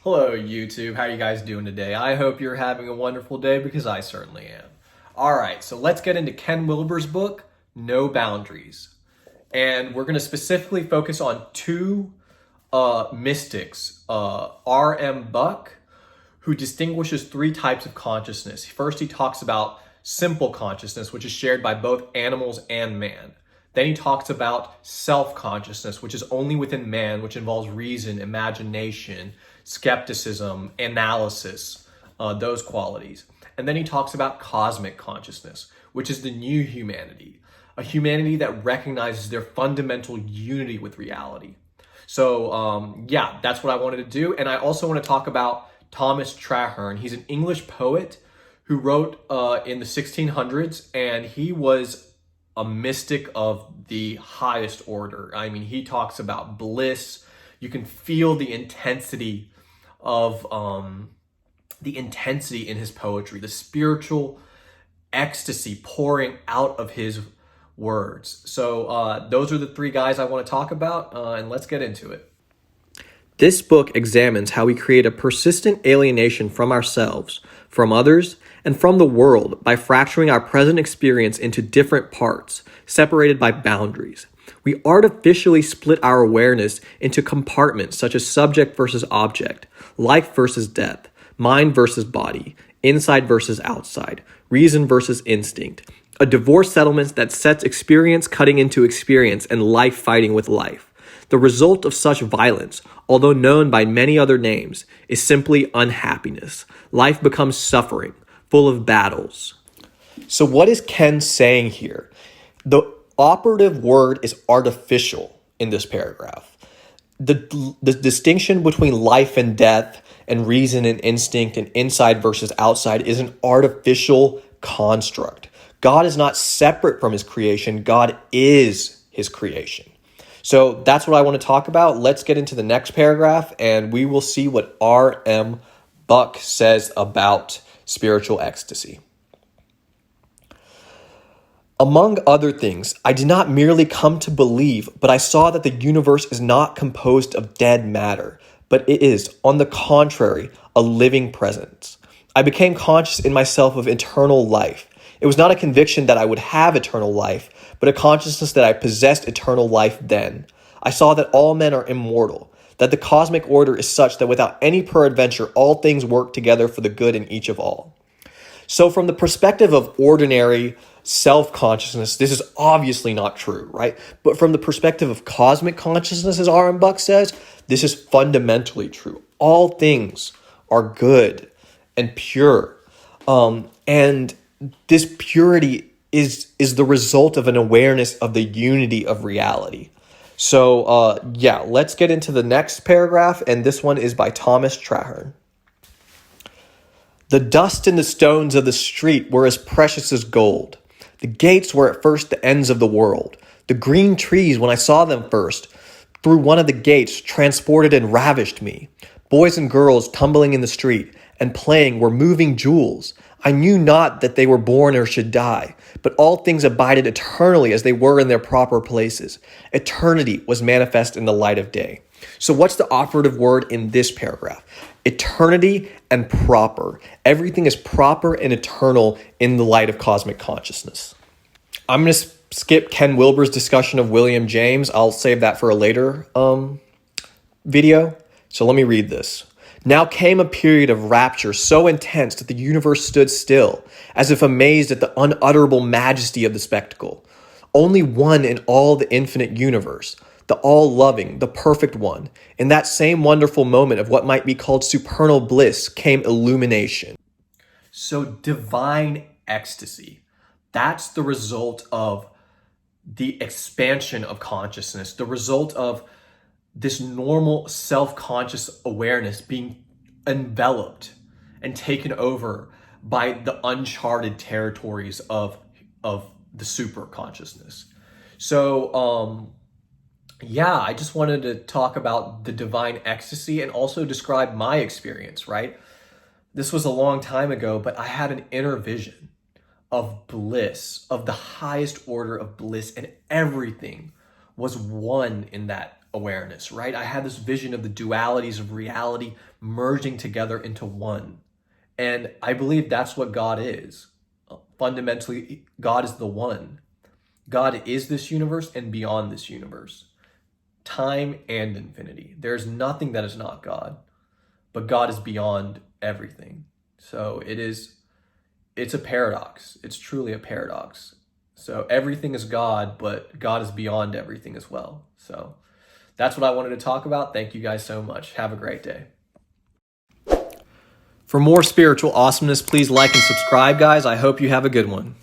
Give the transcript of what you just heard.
Hello YouTube, how you guys doing today? I hope you're having a wonderful day because I certainly am. Alright, so let's get into Ken Wilber's book, No Boundaries. And we're going to specifically focus on two mystics, R.M. Buck, who distinguishes three types of consciousness. First, he talks about simple consciousness, which is shared by both animals and man. Then he talks about self-consciousness, which is only within man, which involves reason, imagination, skepticism, analysis, those qualities. And then he talks about cosmic consciousness, which is the new humanity, a humanity that recognizes their fundamental unity with reality. So yeah, that's what I wanted to do. And I also want to talk about Thomas Traherne. He's an English poet who wrote in the 1600s, and he was a mystic of the highest order. I mean, he talks about bliss. You can feel the intensity of in his poetry, the spiritual ecstasy pouring out of his words. So those are the three guys I want to talk about, and let's get into it. This book examines how we create a persistent alienation from ourselves, from others, and from the world by fracturing our present experience into different parts, separated by boundaries. We artificially split our awareness into compartments such as subject versus object, life versus death, mind versus body, inside versus outside, reason versus instinct, a divorce settlement that sets experience cutting into experience and life fighting with life. The result of such violence, although known by many other names, is simply unhappiness. Life becomes suffering, full of battles. So what is Ken saying here? The operative word is artificial in this paragraph. The distinction between life and death and reason and instinct and inside versus outside is an artificial construct. God is not separate from his creation. God is his creation. So that's what I want to talk about. Let's get into the next paragraph and we will see what R.M. Buck says about spiritual ecstasy. Among other things, I did not merely come to believe, but I saw that the universe is not composed of dead matter, but it is, on the contrary, a living presence. I became conscious in myself of eternal life. It was not a conviction that I would have eternal life, but a consciousness that I possessed eternal life then. I saw that all men are immortal, that the cosmic order is such that without any peradventure, all things work together for the good in each of all. So from the perspective of ordinary self-consciousness, this is obviously not true, right? But from the perspective of cosmic consciousness, as R.M. Buck says, this is fundamentally true. All things are good and pure. And this purity is the result of an awareness of the unity of reality. So yeah, let's get into the next paragraph, and this one is by Thomas Traherne. The dust and the stones of the street were as precious as gold. The gates were at first the ends of the world. The green trees, when I saw them first, through one of the gates, transported and ravished me. Boys and girls tumbling in the street and playing were moving jewels. I knew not that they were born or should die, but all things abided eternally as they were in their proper places. Eternity was manifest in the light of day. So what's the operative word in this paragraph? Eternity and proper. Everything is proper and eternal in the light of cosmic consciousness. I'm going to skip Ken Wilber's discussion of William James. I'll save that for a later video. So let me read this. Now came a period of rapture so intense that the universe stood still, as if amazed at the unutterable majesty of the spectacle. Only one in all the infinite universe, the all-loving, the perfect one. In that same wonderful moment of what might be called supernal bliss came illumination. So divine ecstasy, that's the result of the expansion of consciousness, the result of this normal self-conscious awareness being enveloped and taken over by the uncharted territories of the super consciousness. So yeah, I just wanted to talk about the divine ecstasy and also describe my experience, right? This was a long time ago, but I had an inner vision of bliss, of the highest order of bliss, and everything was one in that awareness, right? I had this vision of the dualities of reality merging together into one. And I believe that's what God is. Fundamentally, God is the one. God is this universe and beyond this universe. Time and infinity. There's nothing that is not God, but God is beyond everything. So it's a paradox. It's truly a paradox. So everything is God, but God is beyond everything as well. So that's what I wanted to talk about. Thank you guys so much. Have a great day. For more spiritual awesomeness, please like and subscribe, guys. I hope you have a good one.